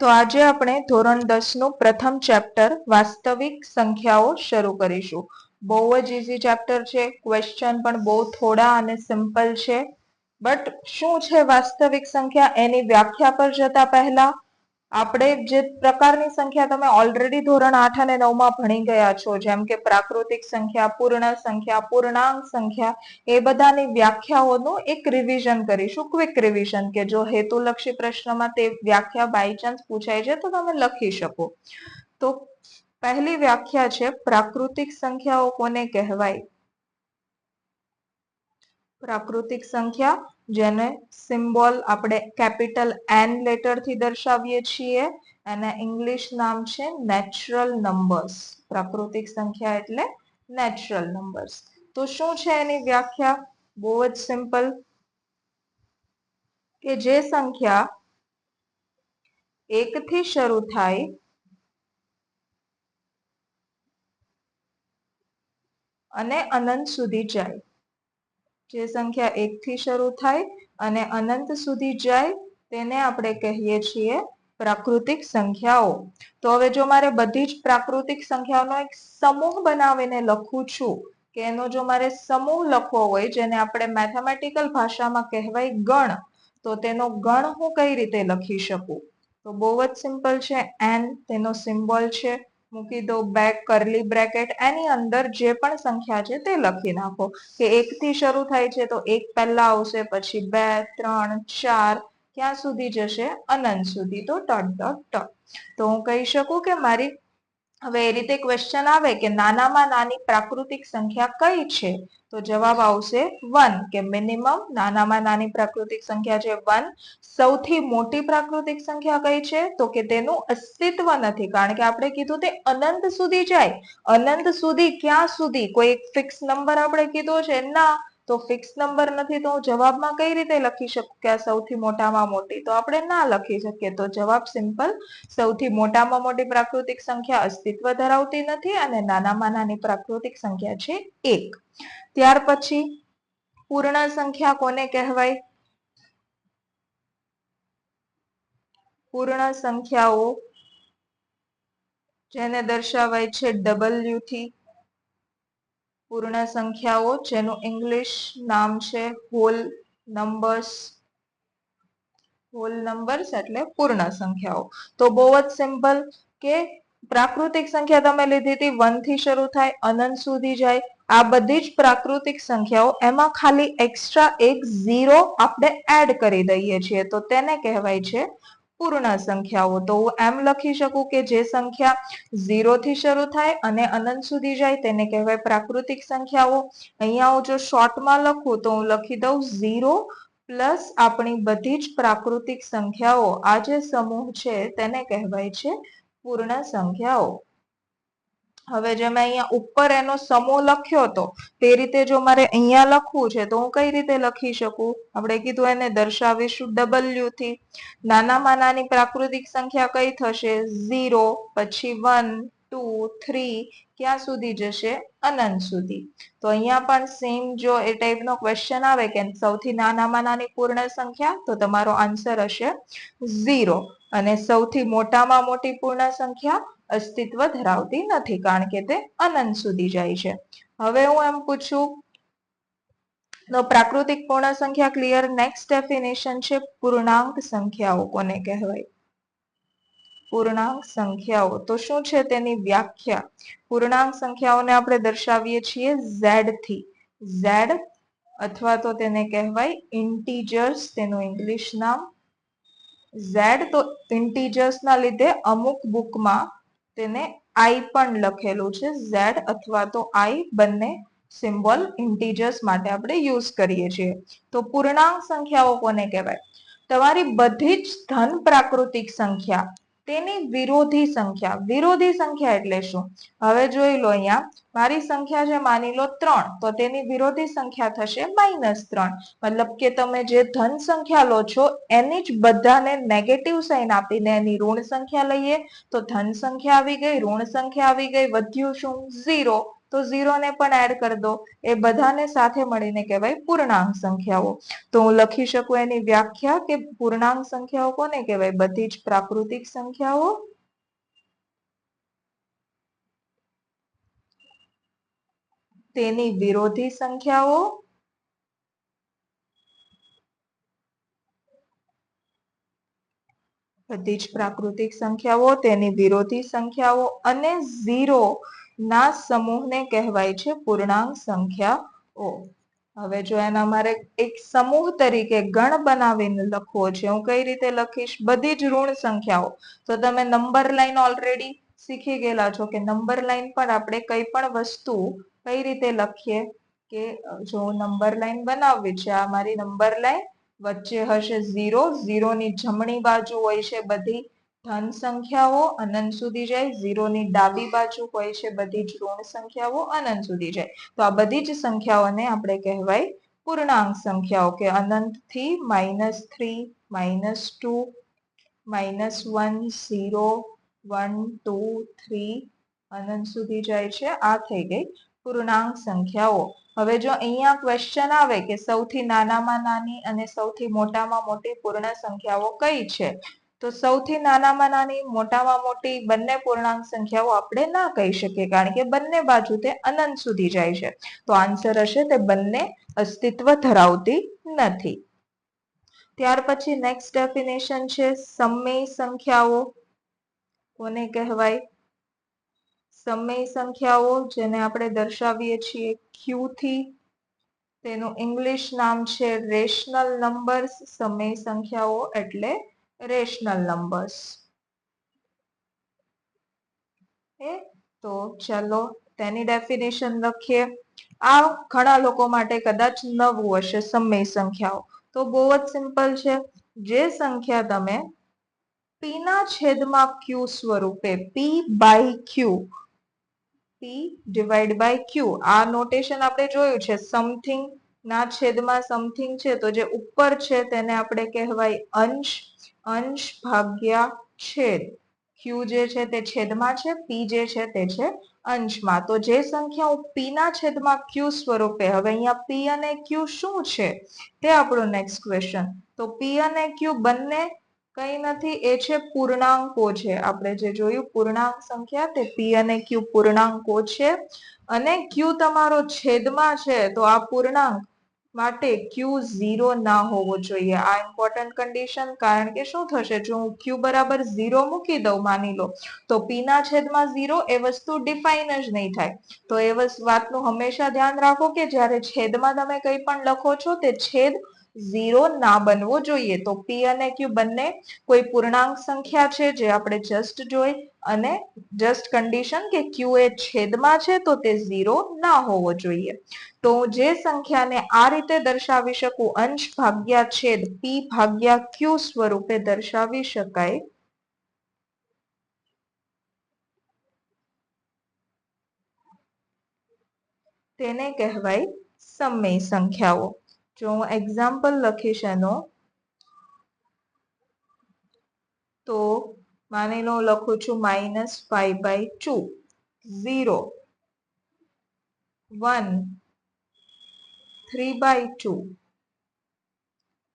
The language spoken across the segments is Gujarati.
તો આજે આપણે ધોરણ 10 નું પ્રથમ ચેપ્ટર વાસ્તવિક સંખ્યાઓ શરૂ કરીશું. બહુ જ ઈઝી ચેપ્ટર છે, ક્વેશ્ચન પણ બહુ થોડા અને સિમ્પલ છે. બટ શું છે વાસ્તવિક સંખ્યા એની વ્યાખ્યા પર જતા પહેલા આપણે જે પ્રકારની સંખ્યા તમે ઓલરેડી ધોરણ 8 અને 9 માં ભણી ગયા છો, જેમ કે પ્રાકૃતિક સંખ્યા, પૂર્ણ સંખ્યા, પૂર્ણાંક સંખ્યા, એ બધાની વ્યાખ્યાઓનું એક રિવિઝન કરીશું, ક્વિક રિવિઝન, કે જો હેતુલક્ષી પ્રશ્નમાં તે વ્યાખ્યા બાય ચાન્સ પૂછાય છે તો તમે લખી શકો. તો પહેલી વ્યાખ્યા છે પ્રાકૃતિક સંખ્યાઓ કોને કહેવાય? પ્રાકૃતિક સંખ્યા જેને સિમ્બોલ આપણે કેપિટલ N લેટર થી દર્શાવીએ છીએ, અને ઇંગ્લિશ નામ છે નેચરલ નંબર્સ. પ્રાકૃતિક સંખ્યા એટલે નેચરલ નંબર્સ. તો શું છે એની વ્યાખ્યા? બહુ જ સિમ્પલ, કે જે સંખ્યા 1 થી શરૂ થાય અને અનંત સુધી જાય. જે સંખ્યા 1 થી શરૂ થાય અને અનંત સુધી જાય તેને આપણે કહીએ છીએ પ્રાકૃતિક સંખ્યાઓ. તો હવે જો મારે બધી જ પ્રાકૃતિક સંખ્યાઓનો એક સમૂહ બનાવીને લખું છું, કે એનો જો મારે સમૂહ લખવો હોય, જેને આપણે મેથેમેટિકલ ભાષામાં કહેવાય ગણ, તો તેનો ગણ હું કઈ રીતે લખી શકું? તો બહુ જ સિમ્પલ છે. n તેનો સિમ્બોલ છે, મૂકી દો બેક કર્લી બ્રેકેટ, એની અંદર જે પણ સંખ્યા છે તે લખી નાખો. કે 1 થી શરૂ થાય છે તો 1 પહેલા આવશે, પછી 2, 3, 4, ક્યાં સુધી જશે? અનંત સુધી. તો ... તો હું કહી શકું કે મારી, હવે એ રીતે ક્વેશ્ચન આવે કે નાનામાં નાની પ્રાકૃતિક સંખ્યા કઈ છે? તો જવાબ આવશે 1, કે મિનિમમ નાનામાં નાની પ્રાકૃતિક સંખ્યા છે 1. સૌથી મોટી પ્રાકૃતિક સંખ્યા કઈ છે? તો કે તેનું અસ્તિત્વ નથી, કારણ કે આપણે કીધું તે અનંત સુધી જાય. અનંત સુધી ક્યાં સુધી? કોઈ એક ફિક્સ નંબર આપણે કીધો છે? ના. તો ફિક્સ નંબર નથી તો હું જવાબમાં કઈ રીતે લખી શકું કે આ સૌથી મોટામાં મોટી? તો આપણે ના લખી શકીએ. તો જવાબ સિમ્પલ, સૌથી મોટામાં મોટી પ્રાકૃતિક સંખ્યા અસ્તિત્વ ધરાવતી નથી, અને નાનામાં નાની પ્રાકૃતિક સંખ્યા છે 1. ત્યાર પછી પૂર્ણ સંખ્યા કોને કહેવાય? પૂર્ણ સંખ્યાઓ જેને દર્શાવાય છે W થી. પૂર્ણ સંખ્યાઓ જેનું ઇંગ્લિશ નામ છે હોલ નંબર્સ. હોલ નંબર્સ એટલે પૂર્ણ સંખ્યાઓ. તો બહુ જ સિમ્પલ, કે પ્રાકૃતિક સંખ્યા તમે લીધી હતી 1 થી શરૂ થાય, અનંત સુધી જાય. આ બધી જ પ્રાકૃતિક સંખ્યાઓ, એમાં ખાલી એક્સ્ટ્રા એક 0 આપણે એડ કરી દઈએ છીએ, તો તેને કહેવાય છે પૂર્ણ સંખ્યાઓ. તો હું એમ લખી શકું કે જે સંખ્યા 0 થી શરૂ થાય અને અનંત સુધી જાય તેને કહેવાય પ્રાકૃતિક સંખ્યાઓ. અહીંયા હું જો શોર્ટમાં લખું તો હું લખી દઉં 0 પ્લસ આપણી બધી જ પ્રાકૃતિક સંખ્યાઓ. આ જે સમૂહ છે તેને કહેવાય છે પૂર્ણ સંખ્યાઓ. હવે જે મેં અહીંયા ઉપર એનો સમૂહ લખ્યો હતો તે રીતે જો મારે અહીંયા લખવું છે તો હું કઈ રીતે લખી શકું? આપણે કીધું એને દર્શાવીશું W થી. નાનામાં નાની પ્રાકૃતિક સંખ્યા કઈ થશે? 0, પછી 1, 2, 3, ક્યાં સુધી જશે? અનંત સુધી. તો અહીંયા પણ સેમ, જો એ ટાઈપનો ક્વેશ્ચન આવે કે સૌથી નાનામાં નાની પૂર્ણ સંખ્યા, તો તમારો આન્સર હશે 0. અને સૌથી મોટામાં મોટી પૂર્ણ સંખ્યા અસ્તિત્વ ધરાવતી નથી, કારણ કે તે અનંત સુધી જાય છે. હવે હું એમ પૂછું, તો પ્રાકૃતિક પૂર્ણ સંખ્યા ક્લિયર. નેક્સ્ટ ડેફિનેશન છે પૂર્ણાંક સંખ્યાઓ કોને કહેવાય? પૂર્ણાંક સંખ્યાઓ. તો શું છે તેની વ્યાખ્યા? પૂર્ણાંક સંખ્યાઓને આપણે દર્શાવીએ છીએ Z થી. Z, અથવા તો તેને કહેવાય ઇન્ટીજર્સ, તેનું ઇંગ્લિશ નામ Z. તો ઇન્ટીજર્સ ના લીધે અમુક બુકમાં તેને I પણ લખેલું છે. Z અથવા તો I બંને સિમ્બોલ ઇન્ટીજર્સ માટે આપણે યુઝ કરીએ છીએ. તો પૂર્ણાંક સંખ્યાઓ કોને કહેવાય? તમારી બધી જ ધન પ્રાકૃતિક સંખ્યા, તેની વિરોધી સંખ્યા. વિરોધી સંખ્યા એટલે શું? હવે જોઈ લો, અહીંયા મારી સંખ્યા છે માની લો 3, તો તેની વિરોધી સંખ્યા થશે -3. મતલબ કે તમે જે ધન સંખ્યા લો છો એની જ બધાને નેગેટિવ સાઈન આપીને એની ઋણ સંખ્યા લઈએ તો ધન સંખ્યા આવી ગઈ, ઋણ સંખ્યા આવી ગઈ, વધ્યું શું? 0. તો 0 ને પણ એડ કરી દો. એ બધાને સાથે મળીને કહેવાય પૂર્ણાંક સંખ્યાઓ. તો હું લખી શકું એની વ્યાખ્યા કે પૂર્ણાંક સંખ્યાઓ કોને કહેવાય? બધી જ પ્રાકૃતિક સંખ્યાઓ તેની વિરોધી સંખ્યાઓ બધી જ પ્રાકૃતિક સંખ્યાઓ તેની વિરોધી સંખ્યાઓ અને 0 ના સમૂહને કહેવાય છે પૂર્ણાંક સંખ્યાઓ. હવે જો એના મારે એક સમૂહ તરીકે ગણ બનાવીને લખવો છે, હું કઈ રીતે લખીશ? બધી જ ઋણ સંખ્યાઓ. તો તમે નંબર લાઈન ઓલરેડી શીખી ગયેલા છો કે નંબર લાઈન પર આપણે કઈ પણ વસ્તુ કઈ રીતે લખીએ કે જો નંબર લાઈન બનાવવી છે, આ મારી નંબર લાઈન વચ્ચે હશે 0, 0 ની જમણી બાજુ હોય છે બધી ધન સંખ્યાઓ અનંત સુધી જાય, 0 ની ડાબી બાજુ હોય છે બધી જ ઋણ સંખ્યાઓ અનંત સુધી જાય. તો આ બધી જ સંખ્યાઓને આપણે કહેવાય પૂર્ણાંક સંખ્યાઓ કે અનંત થી -3, -2, -1, 0, 1, 2, 3 અનંત સુધી જાય છે. આ થઈ ગઈ પૂર્ણાંક સંખ્યાઓ. હવે જો અહીંયા ક્વેશ્ચન આવે કે સૌથી નાનામાં નાની અને સૌથી મોટામાં મોટી પૂર્ણ સંખ્યાઓ કઈ છે? તો સૌથી નાનામાં નાની મોટામાં મોટી બંને પૂર્ણાંક સંખ્યાઓ આપણે ના કહી શકીએ, કારણ કે બંને બાજુ તે અનંત સુધી જાય છે. તો આન્સર હશે તે બંને અસ્તિત્વ ધરાવતી નથી. ત્યાર પછી નેક્સ્ટ ડેફિનેશન છે સમય સંખ્યાઓ. કોને કહેવાય? સમય સંખ્યાઓ જેને આપણે દર્શાવીએ છીએ ક્યુ થી. તેનું ઇંગ્લિશ નામ છે રેશનલ નંબર્સ. સમય સંખ્યાઓ એટલે રેશનલ નંબર્સ. તો ચલો તેની ડેફિનેશન લખીએ. આ ઘણા લોકો માટે કદાચ નવું હશે સમય સંખ્યાઓ. તો બહુ જ સિમ્પલ છે. જે સંખ્યા તમે પી ના છેદમાં ક્યુ સ્વરૂપે P/Q P/Q આ નોટેશન આપણે જોયું છે. સમથિંગ ના છેદમાં સમથિંગ છે તો જે ઉપર છે તેને આપણે કહેવાય અંશ. અંશ ભાગ્યા છેદ. ક્યુ જે છે તે છેદમાં છે, પી જે છે તે છે અંશમાં. તો જે સંખ્યા હું પી ના છેદમાં ક્યુ સ્વરૂપે, હવે અહીંયા પી અને ક્યુ શું છે તે આપણું નેક્સ્ટ ક્વેશ્ચન. તો પી અને ક્યુ બંને કઈ નથી, એ છે પૂર્ણાંકો છે. આપણે જે જોયું પૂર્ણાંક સંખ્યા તે પી અને ક્યુ પૂર્ણાંકો છે. અને ક્યુ તમારો છેદમાં છે તો આ પૂર્ણાંક માટે ક્યુ 0 ના હોવો જોઈએ. આ ઇમ્પોર્ટન્ટ કન્ડિશન, કારણ કે શું થશે જો હું ક્યુ બરાબર 0 મૂકી દઉં માની લો, તો પી ના છેદમાં 0 એ વસ્તુ ડિફાઇન જ નહીં થાય. તો એ વાતનું હંમેશા ધ્યાન રાખો કે જ્યારે છેદમાં તમે કંઈ પણ લખો છો તે છેદ 0 ના બનવો જોઈએ. તો પી અને ક્યુ બંને કોઈ પૂર્ણાંક સંખ્યા છે જે આપણે જસ્ટ જોઈ, અને જસ્ટ કન્ડિશન કે ક્યુ એ છેદમાં છે તો તે 0 ના હોવો જોઈએ. તો જે સંખ્યાને આ રીતે દર્શાવી શકું અંશ ભાગ્યા છેદ P/Q સ્વરૂપે દર્શાવી શકાય તેને કહેવાય સમય સંખ્યાઓ. જો હું એક્ઝામ્પલ લખીશ એનો, તો માની લો લખું છું -5/2, 0, 1, 3/2,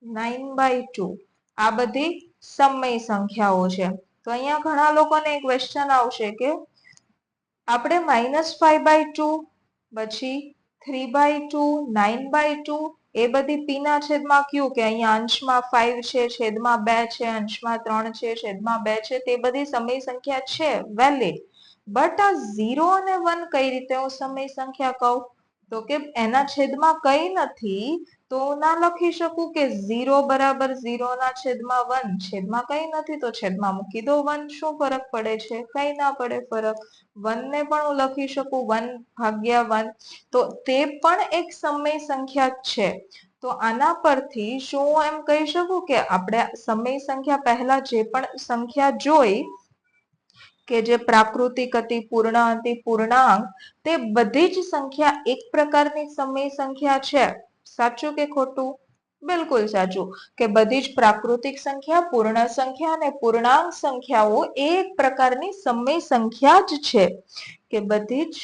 9/2. આ બધી સમય સંખ્યાઓ છે. તો અહીંયા ઘણા લોકોને ક્વેશ્ચન આવશે કે આપણે -5/2 પછી 3/2, 9/2 એ બધી પી ના છેદમાં ક્યુ, કે અહીંયા અંશમાં 5 છે, છેદમાં 2 છે, અંશમાં 3 છે, છેદમાં 2 છે, તે બધી સમય સંખ્યા છે વેલિડ. બટ આ 0 અને 1 કઈ રીતે હું સમય સંખ્યા કહું? તો કે એના છેદમાં કઈ નથી, તો ના લખી શકું કે 0 બરાબર 0 ના છેદમાં 1, છેદમાં કઈ નથી તો છેદમાં મૂકી દો 1. શું ફરક પડે છે? કઈ ના પડે ફરક. 1 ને પણ હું લખી શકું 1/1. તો તે પણ એક સમય સંખ્યા છે. તો આના પરથી શું હું એમ કહી શકું કે આપણે સમય સંખ્યા પહેલા જે પણ સંખ્યા જોઈ કે જે પ્રાકૃતિક હતી, પૂર્ણ હતી, પૂર્ણાંક, તે બધી જ સંખ્યા એક પ્રકારની સમય સંખ્યા છે. સાચું કે ખોટું? બિલકુલ સાચું. કે બધી જ પ્રાકૃતિક સંખ્યા, પૂર્ણ સંખ્યા અને પૂર્ણાંક સંખ્યાઓ એક પ્રકારની સમય સંખ્યા જ છે. કે બધી જ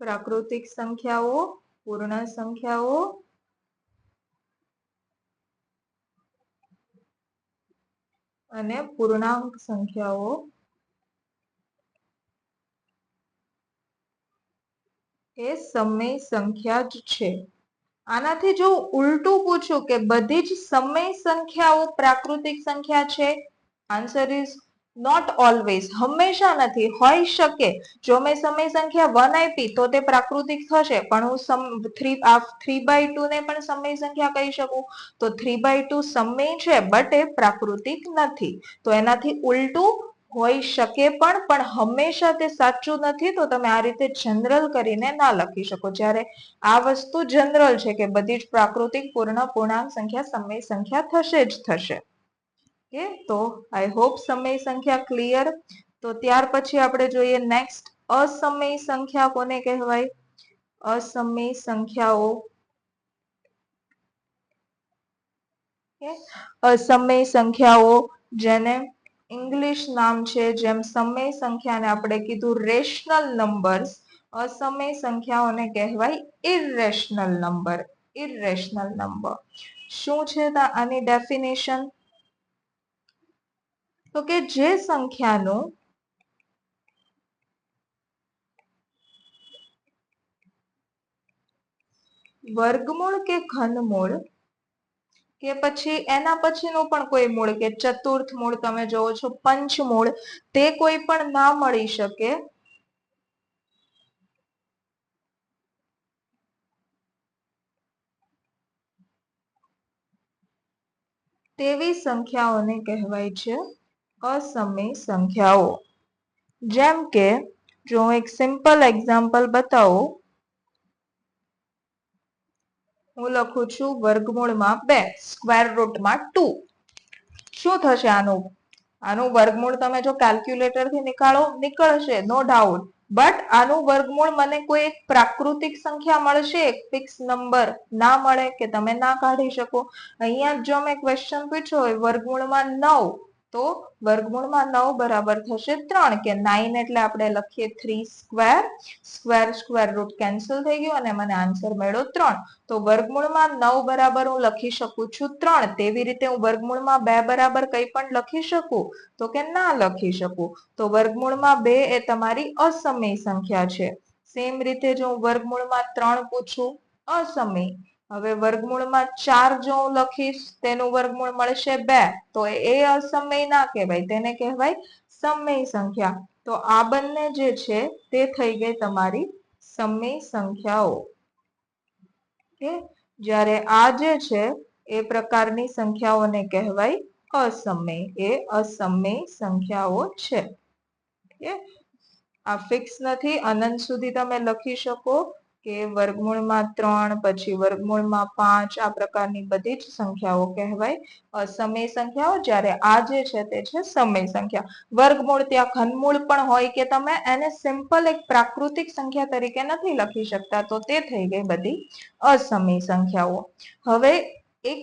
પ્રાકૃતિક સંખ્યાઓ, પૂર્ણ સંખ્યાઓ અને પૂર્ણાંક સંખ્યાઓ એ સમય સંખ્યા જ છે. આનાથી જો ઉલટું પૂછું કે બધી જ સમય સંખ્યાઓ પ્રાકૃતિક સંખ્યા છે, આન્સર ઇઝ નોટ ઓલવેઝ. હંમેશા નથી, હોઈ શકે. જો મેં સમય સંખ્યા 1 આપી તો તે પ્રાકૃતિક થશે, પણ હું 3/2 ને પણ સમય સંખ્યા કહી શકું. તો 3/2 સમય છે બટ એ પ્રાકૃતિક નથી. તો એનાથી ઉલટું હોઈ શકે પણ હંમેશા તે સાચું નથી. તો તમે આ રીતે જનરલ કરીને ના લખી શકો. જ્યારે આ વસ્તુ જનરલ છે કે બધી જ પ્રાકૃતિક, પૂર્ણ, પૂર્ણાંક સંખ્યા સમય સંખ્યા થશે જ થશે. ઓકે, તો આઈ હોપ સમય સંખ્યા ક્લિયર. તો ત્યાર પછી આપણે જોઈએ નેક્સ્ટ, અસમય સંખ્યા કોને કહેવાય? અસમય સંખ્યાઓ. અસમય સંખ્યાઓ જેને ઇંગ્લિશ નામ છે, જેમ સમય સંખ્યાને આપણે કીધું રેશનલ નંબર્સ, અસમય સંખ્યાઓને કહેવાય ઇરરેશનલ નંબર. ઇરરેશનલ નંબર શું છે આની ડેફિનેશન? તો કે જે સંખ્યાનું વર્ગમૂળ કે ઘનમૂળ કે પછી એના પછીનું પણ કોઈ મૂળ કે ચતુર્થ મૂળ, તમે જોવો છો પંચમૂળ, તે કોઈ પણ ના મળી શકે તેવી સંખ્યાઓને કહેવાય છે અસમય સંખ્યાઓ. જેમ કે જો હું એક સિમ્પલ એક્ઝામ્પલ બતાવું, હું લખું છું વર્ગમૂળમાં 2 સ્ક્વેર રૂટમાં 2. શું થશે આનું? આનું વર્ગમૂળ તમે જો કેલ્ક્યુલેટર થી નીકાળો, નીકળશે નો ડાઉટ. બટ આનું વર્ગમૂળ મને કોઈ એક પ્રાકૃતિક સંખ્યા મળશે, એક ફિક્સ નંબર ના મળે કે તમે ના કાઢી શકો. અહીંયા જો મેં ક્વેશ્ચન પૂછ્યો હોય વર્ગમૂળમાં 9, તો વર્ગમૂળમાં 9 બરાબર થશે 3, કે 9 એટલે આપણે લખીએ 3 square, square square root cancel થઈ ગયું અને મને આન્સર મળ્યો 3. તો વર્ગમૂળમાં 9 બરાબર હું લખી શકું છું 3. તેવી રીતે હું વર્ગમૂળમાં 2 બરાબર કંઈ પણ લખી શકું? તો કે ના લખી શકું. તો વર્ગમૂળમાં 2 એ તમારી અસમય સંખ્યા છે. સેમ રીતે જો હું વર્ગમૂળમાં 3 પૂછું, અસમય. હવે વર્ગમૂળમાં 4 જો હું લખીશ, તેનું વર્ગમૂળ મળશે 2, તો એ અસમય ના કહેવાય, તેને કહેવાય સમય સંખ્યા. તો આ બંને જે છે તે થઈ ગઈ તમારી સમય સંખ્યાઓ. જ્યારે આ જે છે એ પ્રકારની સંખ્યાઓને કહેવાય અસમય. એ અસમય સંખ્યાઓ છે. આ ફિક્સ નથી, અનંત સુધી તમે લખી શકો કે વર્ગમૂળમાં 3, પછી વર્ગમૂળમાં 5, આ પ્રકારની બધી જ સંખ્યાઓ કહેવાય અસમય સંખ્યાઓ. જ્યારે આ જે છે તે છે સમય સંખ્યા. વર્ગમૂળ ત્યાં ઘનમૂળ પણ હોય કે તમે એને સિમ્પલ એક પ્રાકૃતિક સંખ્યા તરીકે નથી લખી શકતા, તો તે થઈ ગઈ બધી અસમય સંખ્યાઓ. હવે એક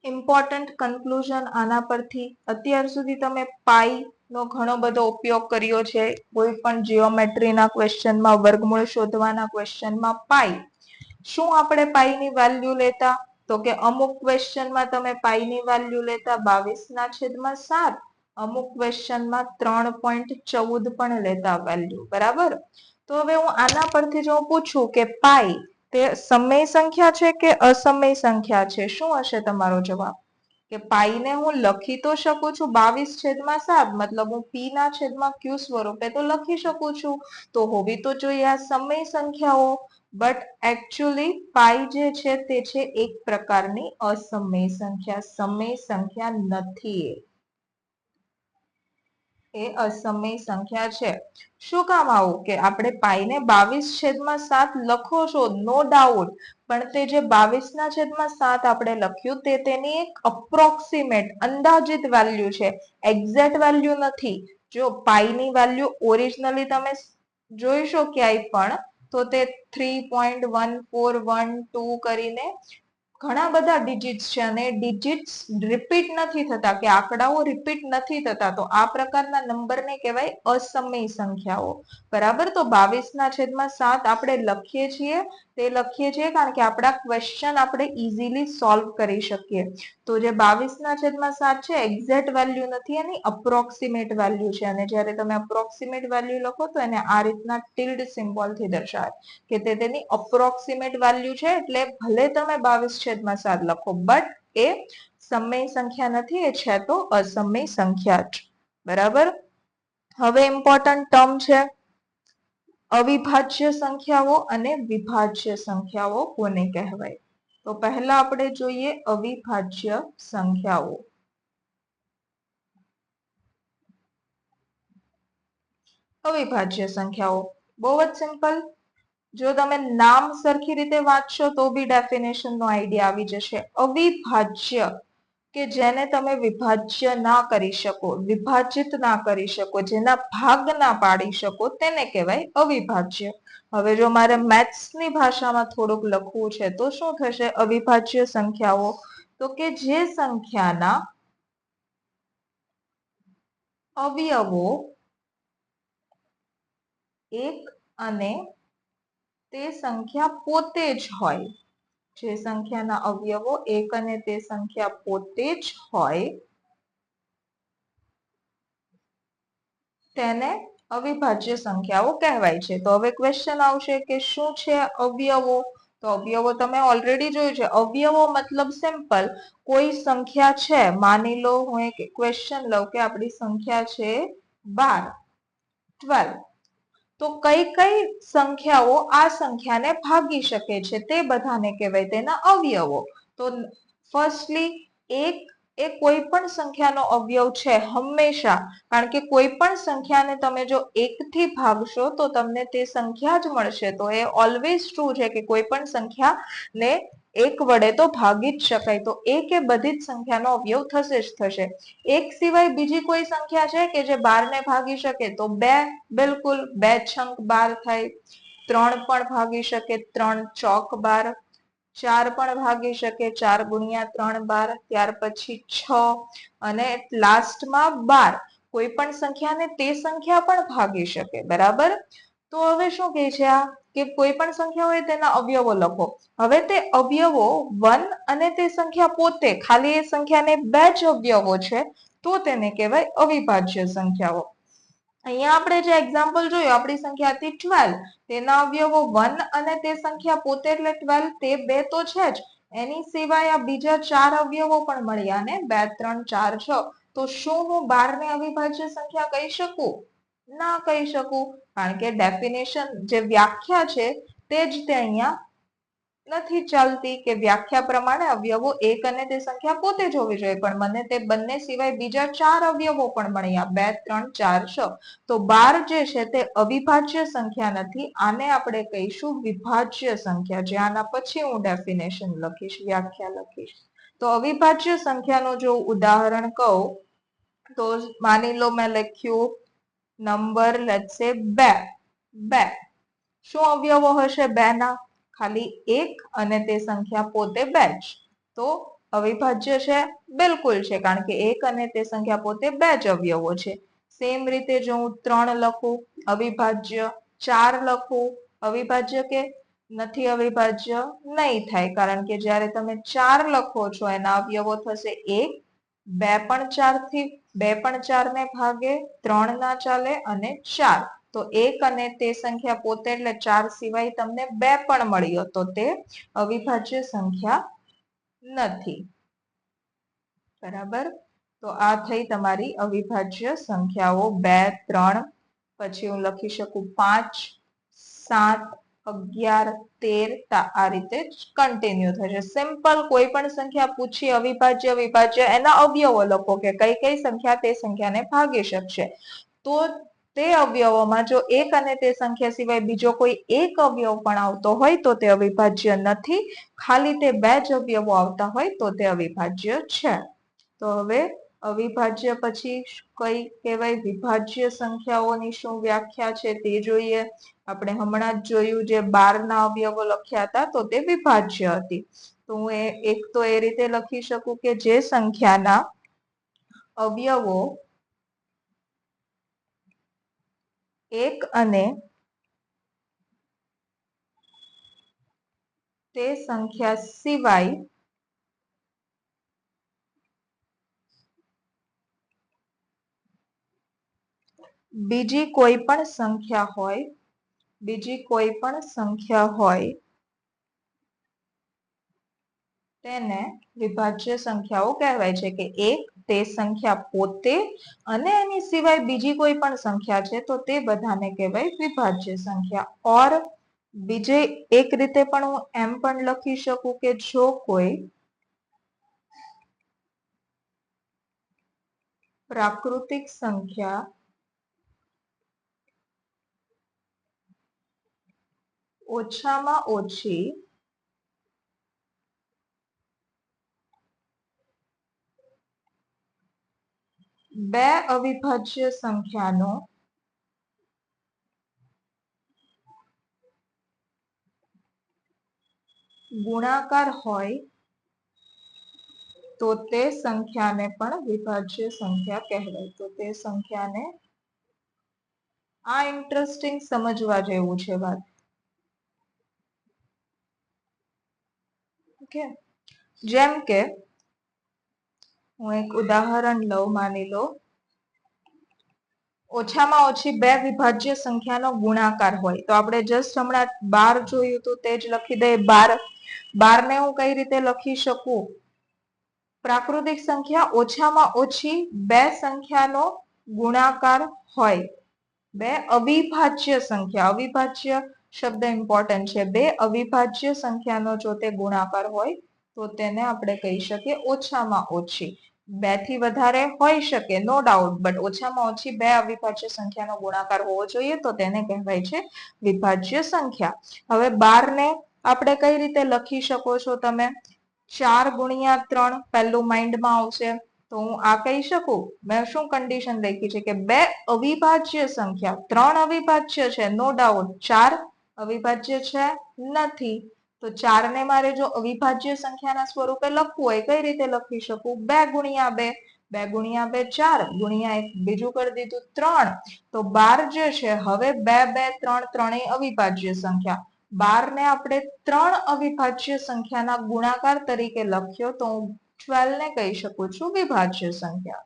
ઇમ્પોર્ટન્ટ કન્ક્લુઝન આના પરથી, અત્યાર સુધી તમે પાઈ નો ઘણો બધો ઉપયોગ કર્યો છે. કોઈ પણ જીઓમેટ્રીના ક્વેશ્ચનમાં, વર્ગમૂળ શોધવાના ક્વેશ્ચનમાં પાઈ. શું આપણે પાઈની વેલ્યુ લેતા? તો કે અમુક ક્વેશ્ચનમાં તમે પાઈની વેલ્યુ લેતા 22/7, અમુક ક્વેશ્ચનમાં 3.14 પણ લેતા વેલ્યુ, બરાબર? તો હવે હું આના પરથી જો પૂછું કે પાઈ તે સમય સંખ્યા છે કે અસમય સંખ્યા છે, શું હશે તમારો જવાબ? કે પાઈને હું લખી તો શકું છું 22/7, મતલબ હું પી ના છેદમાં ક્યુ સ્વરૂપે તો લખી શકું છું, તો હોવી તો જોઈએ આ સમય સંખ્યાઓ. બટ એકચ્યુઅલી પાઈ જે છે તે છે એક પ્રકારની અસમય સંખ્યા, સમય સંખ્યા નથી. એ અસમય સંખ્યા છે. શું કામ આવું? કે આપણે પાઈને 22/7 લખો છો, નો ડાઉટ, પણ તે જે 22/7 આપણે લખ્યું તે તેની એક અપ્રોક્સિમેટ, અંદાજિત વેલ્યુ છે, એક્ઝેક્ટ વેલ્યુ નથી. જો પાઈની વેલ્યુ ઓરિજિનલી તમે જોઈશો ક્યાંય પણ, તો તે 3.1412 કરીને ઘણા બધા ડિજિટ્સ છે અને ડિજિટ્સ રિપીટ નથી થતા કે આંકડાઓ રિપીટ નથી થતા, તો આ પ્રકારના નંબરને કહેવાય અસમય સંખ્યાઓ. બરાબર, તો 22/7 આપણે લખીએ છીએ, તે લખીએ છીએ કારણ કે આપણા ક્વેશ્ચન આપણે ઇઝીલી સોલ્વ કરી શકીએ. તો જે 22/7 છે એક્ઝેક્ટ વેલ્યુ નથી, એની અપ્રોક્સિમેટ વેલ્યુ છે, અને જ્યારે તમે અપ્રોક્સિમેટ વેલ્યુ લખો તો એને આ રીતના ટિલ્ડ સિમ્બોલથી દર્શાવે કે તે તેની અપ્રોક્સિમેટ વેલ્યુ છે. એટલે ભલે તમે 22/7 લખો, બટ એ સમય સંખ્યા નથી, એ છે તો અસમય સંખ્યા જ. બરાબર, હવે ઇમ્પોર્ટન્ટ ટર્મ છે અવિભાજ્ય સંખ્યાઓ અને વિભાજ્ય સંખ્યાઓ કોને કહેવાય. તો પહેલા આપણે જોઈએ અવિભાજ્ય સંખ્યાઓ. અવિભાજ્ય સંખ્યાઓ બહુ જ સિમ્પલ. જો તમે નામ સરખી રીતે વાંચશો તો બી ડેફિનેશન નો આઈડિયા આવી જશે. અવિભાજ્ય કે જેને તમે વિભાજ્ય ના કરી શકો, વિભાજિત ના કરી શકો, જેના ભાગ ના પાડી શકો, તેને કહેવાય અવિભાજ્ય. હવે જો મારે મેથ્સની ભાષામાં થોડુંક લખવું છે તો શું થશે અવિભાજ્ય સંખ્યાઓ? તો કે જે સંખ્યાના અવયવો એક અને તે સંખ્યા પોતે જ હોય, જે સંખ્યાના અવયવો એક અને તે સંખ્યા પોતે જ હોય તેને અવિભાજ્ય સંખ્યાઓ કહેવાય છે. તો હવે ક્વેશ્ચન આવશે કે શું છે અવયવો? તો અવયવો તમે ઓલરેડી જોયું છે. અવયવો મતલબ સિમ્પલ, કોઈ સંખ્યા છે, માની લો હું એક ક્વેશ્ચન લઉં કે આપણી સંખ્યા છે 12, તો કઈ કઈ સંખ્યાઓ આ સંખ્યાને ભાગી શકે છે તે બધાને કહેવાય તેના અવયવો. તો ફર્સ્ટલી એક એ કોઈ પણ સંખ્યાનો અવયવ છે હંમેશા, કારણ કે કોઈ પણ સંખ્યાને તમે જો એકથી ભાગશો તો તમને તે સંખ્યા જ મળશે. તો એ ઓલવેઝ ટ્રુ છે કે કોઈ પણ સંખ્યાને એક વડે તો ભાગી જ શકાય. તો એક એ બધી જ સંખ્યાનો અવયવ થશે જ થશે. એક સિવાય બીજી કોઈ સંખ્યા છે કે જે 12 ને ભાગી શકે? તો 2, બિલકુલ 2 છંક 12 થાય. 3 પણ ભાગી શકે, 3 ચોક 12. 4 પણ ભાગી શકે, 4 ગુણ્યા 3 12. ત્યાર પછી 6 અને લાસ્ટમાં 12. કોઈ પણ સંખ્યાને તે સંખ્યા પણ ભાગી શકે. બરાબર, તો હવે શું કહે છે આ કે કોઈ પણ સંખ્યા હોય તેના અવયવો લખો. હવે તે અવયવો 1 અને તે સંખ્યા પોતે, ખાલી એ સંખ્યાને 2 જ અવયવો છે તો તેને કહેવાય અવિભાજ્ય સંખ્યાઓ. અહીંયા આપણે જે એક્ઝામ્પલ જોયું, આપણી સંખ્યા હતી 12, તેના અવયવો 1 અને તે સંખ્યા પોતે એટલે 12, તે 2 તો છે જ, એની સિવાય આ બીજા 4 અવયવો પણ મળ્યા ને, 2 3 4 6. તો શું હું 12 ને અવિભાજ્ય સંખ્યા કહી શકું? ના કહી શકું, કારણ કે ડેફિનેશન જે વ્યાખ્યા છે તે જ તે અહીંયા નથી ચાલતી કે વ્યાખ્યા પ્રમાણે અવયવો એક અને તે સંખ્યા પોતે જ હોવી જોઈએ, પણ મને તે બંને સિવાય બીજા 4 અવયવો પણ મળ્યા, 2 3 4 6. તો 12 જે છે તે અવિભાજ્ય સંખ્યા નથી, આને આપણે કહીશું વિભાજ્ય સંખ્યા. જે આના પછી હું ડેફિનેશન લખીશ, વ્યાખ્યા લખીશ. તો અવિભાજ્ય સંખ્યાનું જો ઉદાહરણ કહું તો માની લો મેં લખ્યું નંબર લેટ્સ સે 2. શું અવયવો હશે 2 ના? ખાલી 1 અને તે સંખ્યા પોતે 2 જ. તો અવિભાજ્ય છે? બિલકુલ છે, કારણ કે 1 અને તે સંખ્યા પોતે 2 જ અવયવો છે. સેમ રીતે જો હું 3 લખું અવિભાજ્ય, 4 લખું અવિભાજ્ય કે નથી અવિભાજ્ય? નહીં થાય, કારણ કે જ્યારે તમે 4 લખો છો એના અવયવો થશે 1, 2 પણ 4 થી 2 પણ 4 ને ભાગે, 3 ના ચાલે અને 4. તો 1 અને તે સંખ્યા પોતે એટલે 4 સિવાય તમને 2 પણ મળ્યો, તો તે અવિભાજ્ય સંખ્યા નથી. બરાબર, તો આ થઈ તમારી અવિભાજ્ય સંખ્યાઓ 2 3. પછી હું લખી શકું 5 7 11 13. આ રીતે જ કન્ટિન્યુ થશે. સિમ્પલ, કોઈ પણ સંખ્યા પૂછી અવિભાજ્ય વિભાજ્ય એના અવયવો લખો કે કઈ કઈ સંખ્યા તે સંખ્યાને ભાગી શકશે. તો તે અવયવોમાં જો એક અને તે સંખ્યા સિવાય બીજો કોઈ એક અવયવ પણ આવતો હોય તો તે અવિભાજ્ય નથી, ખાલી તે 2 જ અવયવો આવતા હોય તો તે અવિભાજ્ય છે. તો હવે અવિભાજ્ય પછી કઈ કહેવાય? વિભાજ્ય સંખ્યાઓની શું વ્યાખ્યા છે તે જોઈએ. આપણે હમણાં જ જોયું, જે 12 ના અવયવો લખ્યા હતા તો તે વિભાજ્ય હતી. તો હું એક તો એ રીતે લખી શકું કે જે સંખ્યાના અવયવો 1 અને તે સંખ્યા સિવાય બીજી કોઈ પણ સંખ્યા હોય તેને વિભાજ્ય સંખ્યાઓ કહેવાય છે કે એક તે સંખ્યા પોતે અને એની સિવાય બીજી કોઈ પણ સંખ્યા છે તો તે બધાને કહેવાય વિભાજ્ય સંખ્યા. ઓર બીજે એક રીતે પણ હું એમ પણ લખી શકું કે જો કોઈ પ્રાકૃતિક સંખ્યા ઓછામાં ઓછી બે અવિભાજ્ય સંખ્યાનો ગુણાકાર હોય તો તે સંખ્યાને પણ વિભાજ્ય સંખ્યા કહેવાય. તો તે સંખ્યાને આ ઇન્ટરેસ્ટિંગ સમજવા જેવું છે વાત. ઓકે, જેમ કે હું એક ઉદાહરણ લઉં, માની લો ઓછામાં ઓછી બે વિભાજ્ય સંખ્યાનો ગુણાકાર હોય તો આપણે જસ્ટ હમણાં 12 જોયું તો તે જ લખી દઈએ 12. 12 ને હું કઈ રીતે લખી શકું? પ્રાકૃતિક સંખ્યા ઓછામાં ઓછી બે સંખ્યાનો ગુણાકાર હોય. બે અવિભાજ્ય સંખ્યા, અવિભાજ્ય શબ્દ ઇમ્પોર્ટન્ટ છે. બે અવિભાજ્ય સંખ્યાનો જો તે ગુણાકાર હોય તો તેને આપણે કહી શકીએ ઓછામાં ઓછી. 2 થી વધારે હોઈ શકે, નો ડાઉટ, બટ ઓછામાં ઓછી બે અવિભાજ્ય સંખ્યાનો ગુણાકાર હોવો જોઈએ તો તેને કહેવાય છે વિભાજ્ય સંખ્યા. હવે 12 ને આપણે કઈ રીતે લખી શકો છો તમે? 4 ગુણ્યા 3 પહેલું માઇન્ડમાં આવશે તો હું આ કહી શકું. મેં શું કન્ડિશન લખી છે કે બે અવિભાજ્ય સંખ્યા, 3 અવિભાજ્ય છે નો ડાઉટ, 4 અવિભાજ્ય છે નથી. તો 4 ને મારે જો અવિભાજ્ય સંખ્યાના સ્વરૂપે લખવું હોય કઈ રીતે લખી શકું? 2 ગુણ્યા 2, 2 ગુણ્યા 2 4, ગુણ્યા 1 બીજું કરી દીધું 3. તો 12 જે છે હવે 2 2 3 ત્રણેય અવિભાજ્ય સંખ્યા. 12 ને આપણે 3 અવિભાજ્ય સંખ્યાના ગુણાકાર તરીકે લખ્યો તો હું 12 ને કહી શકું છું વિભાજ્ય સંખ્યા.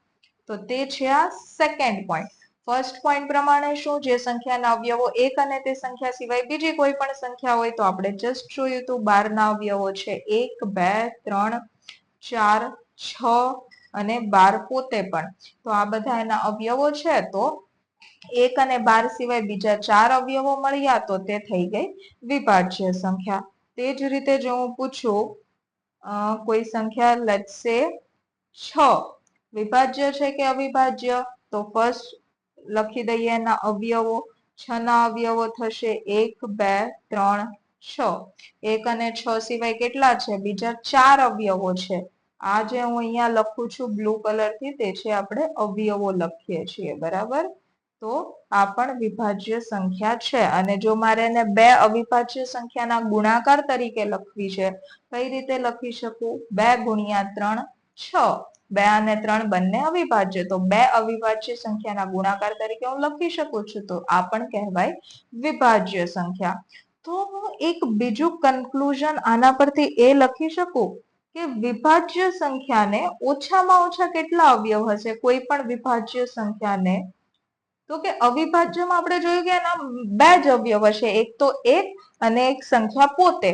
તો તે છે આ સેકન્ડ પોઈન્ટ. ફર્સ્ટ પોઈન્ટ પ્રમાણે શું? જે સંખ્યાના અવયવો એક અને તે સંખ્યા સિવાય બીજી કોઈ પણ સંખ્યા હોય તો આપણે જસ્ટ જોયું હતું 12 ના અવયવો છે 1 2 3 4 6 અને 12 પોતે પણ. તો આ બધા એના અવયવો છે. તો 1 અને 12 સિવાય બીજા 4 અવયવો મળ્યા તો તે થઈ ગઈ વિભાજ્ય સંખ્યા. તે જ રીતે જો હું પૂછું કોઈ સંખ્યા લેટ્સ સે 6 વિભાજ્ય છે કે અવિભાજ્ય? તો ફર્સ્ટ લખી દઈએ એના અવયવો. 6 ના અવયવો થશે 1 2 3 6. 1 અને 6 સિવાય કેટલા છે? બીજા 4 અવયવો છે. આ જે હું અહીંયા લખું છું બ્લુ કલર થી તે છે આપણે અવયવો લખીએ છીએ, બરાબર? તો આ પણ વિભાજ્ય સંખ્યા છે. અને જો મારે એને બે અવિભાજ્ય સંખ્યાના ગુણાકાર તરીકે લખવી છે કઈ રીતે લખી શકું? 2 ગુણ્યા 3 6. 2 અને 3 બંને અવિભાજ્ય, તો બે અવિભાજ્ય સંખ્યાના ગુણાકાર તરીકે હું લખી શકું છું. તો આ પણ કહેવાય વિભાજ્ય સંખ્યા. તો હું એક બીજું કન્ક્લુઝન આના પરથી એ લખી શકું કે વિભાજ્ય સંખ્યાને ઓછામાં ઓછા કેટલા અવયવ હશે કોઈ પણ વિભાજ્ય સંખ્યાને? તો કે અવિભાજ્યમાં આપણે જોયું કે એના બે જ અવયવ હશે, એક તો 1 અને એક સંખ્યા પોતે.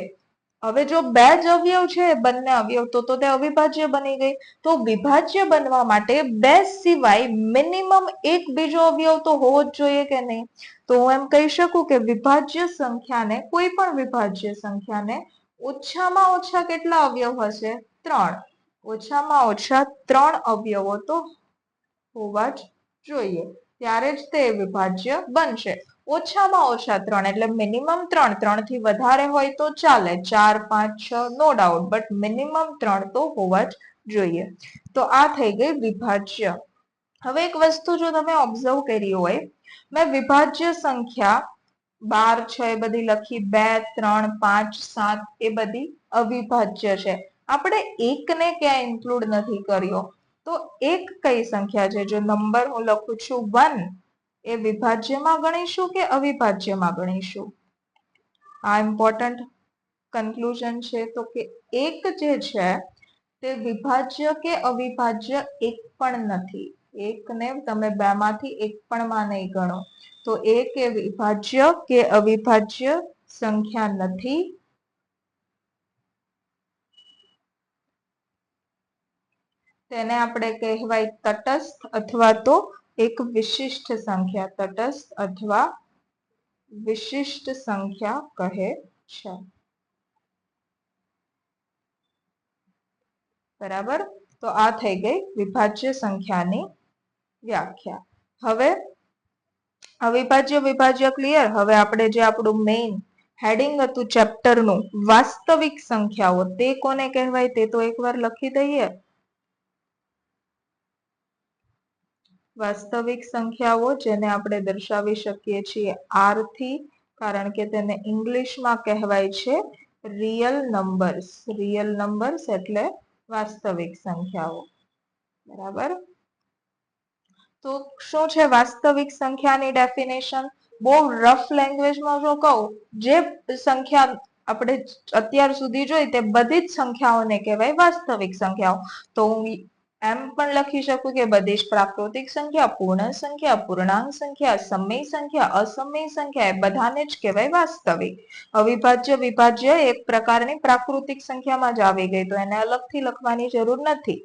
હવે જો બે જ અવયવ છે બંને અવયવ તો તે અવિભાજ્ય બની ગઈ. તો વિભાજ્ય બનવા માટે બે સિવાય મિનિમમ એક બીજો અવયવ તો હોવો જ જોઈએ કે નહીં? તો હું એમ કહી શકું કે વિભાજ્ય સંખ્યાને, કોઈ પણ વિભાજ્ય સંખ્યાને ઓછામાં ઓછા કેટલા અવયવ હશે? 3. ઓછામાં ઓછા 3 અવયવો તો હોવા જ જોઈએ, ત્યારે જ તે વિભાજ્ય બનશે. ઓછામાં ઓછા 3 એટલે મિનિમમ 3. 3 થી વધારે હોય તો ચાલે, 4 5 6 નો ડાઉટ, બટ મિનિમમ 3 તો હોવા જ જોઈએ. તો આ થઈ ગઈ વિભાજ્ય. હવે એક વસ્તુ જો તમે ઓબ્ઝર્વ કરી હોય, મેં વિભાજ્ય સંખ્યા 12 છે એ બધી લખી, 2 3 5 7 એ બધી અવિભાજ્ય છે. આપણે એકને ક્યાં ઇન્ક્લુડ નથી કર્યો, તો એક કઈ સંખ્યા છે? જો નંબર હું લખું છું 1, એ વિભાજ્યમાં ગણીશું કે અવિભાજ્યમાં ગણીશું? આ ઇમ્પોર્ટન્ટ કન્ક્લુઝન છે. તો કે એક જે છે તે વિભાજ્ય કે અવિભાજ્ય એક પણ નથી. એકને તમે બે માંથી એક પણ માં નહીં ગણો, તો એક એ વિભાજ્ય કે અવિભાજ્ય સંખ્યા નથી. તેને આપણે કહેવાય તટસ્થ અથવા તો એક વિશિષ્ટ સંખ્યા. તટસ્થ અથવા વિશિષ્ટ સંખ્યા કહે છે. બરાબર. તો આ થઈ ગઈ વિભાજ્ય સંખ્યાની વ્યાખ્યા. હવે અવિભાજ્ય વિભાજ્ય ક્લિયર. હવે આપણે જે આપણું મેઇન હેડિંગ હતું ચેપ્ટરનું, વાસ્તવિક સંખ્યાઓ, તે કોને કહેવાય તે તો એકવાર લખી દઈએ. વાસ્તવિક સંખ્યાઓ, જેને આપણે દર્શાવી શકીએ છીએ આર થી, કારણ કે તેને ઇંગ્લિશમાં કહેવાય છે રિયલ નંબર્સ. રિયલ નંબર્સ એટલે વાસ્તવિક સંખ્યાઓ. બરાબર. તો શું છે વાસ્તવિક સંખ્યાની ડેફિનેશન? બહુ રફ લેંગ્વેજમાં જો કહું, જે સંખ્યા આપણે અત્યાર સુધી જોઈ તે બધી જ સંખ્યાઓને કહેવાય વાસ્તવિક સંખ્યાઓ. તો હું એમ પણ લખી શકું કે બધી જ પ્રાકૃતિક સંખ્યા, પૂર્ણ સંખ્યા, પૂર્ણાંક સંખ્યા, સમય સંખ્યા, અસમય સંખ્યા, એ બધાને જ કહેવાય વાસ્તવિક. અવિભાજ્ય વિભાજ્ય એક પ્રકારની પ્રાકૃતિક સંખ્યામાં જ આવી ગઈ, તો એને અલગથી લખવાની જરૂર નથી.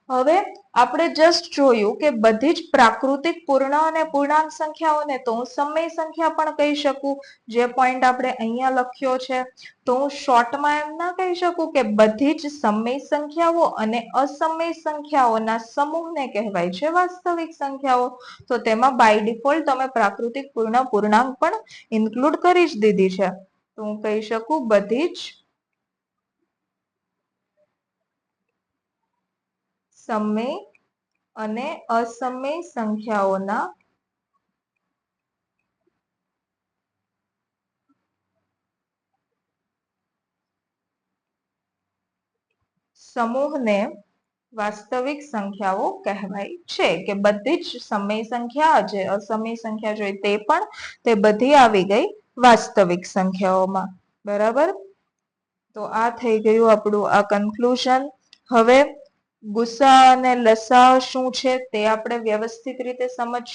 હવે આપણે જસ્ટ જોયું કે બધી જ પ્રાકૃતિક પૂર્ણ અને પૂર્ણાંક સંખ્યાઓને તો હું સમય સંખ્યા પણ કહી શકું, જે પોઈન્ટ આપણે અહીંયા લખ્યો છે. તો હું શોર્ટમાં એમ ના કહી શકું કે બધી જ સમય સંખ્યાઓ અને અસમય સંખ્યાઓના સમૂહને કહેવાય છે વાસ્તવિક સંખ્યાઓ. તો તેમાં બાય ડિફોલ્ટ તમે પ્રાકૃતિક પૂર્ણ પૂર્ણાંક પણ ઇન્ક્લુડ કરી જ દીધી છે. તો હું કહી શકું બધી જ સમય અને અસમય સંખ્યાઓના સમૂહને વાસ્તવિક સંખ્યાઓ કહેવાય છે. કે બધી જ સમય સંખ્યા, જે અસમય સંખ્યા જોઈ તે પણ, તે બધી આવી ગઈ વાસ્તવિક સંખ્યાઓમાં. બરાબર. તો આ થઈ ગયું આપણું આ કન્ક્લુઝન. હવે ગુસા અને લસા શું છે તે આપણે વ્યવસ્થિત રીતે સમજશું.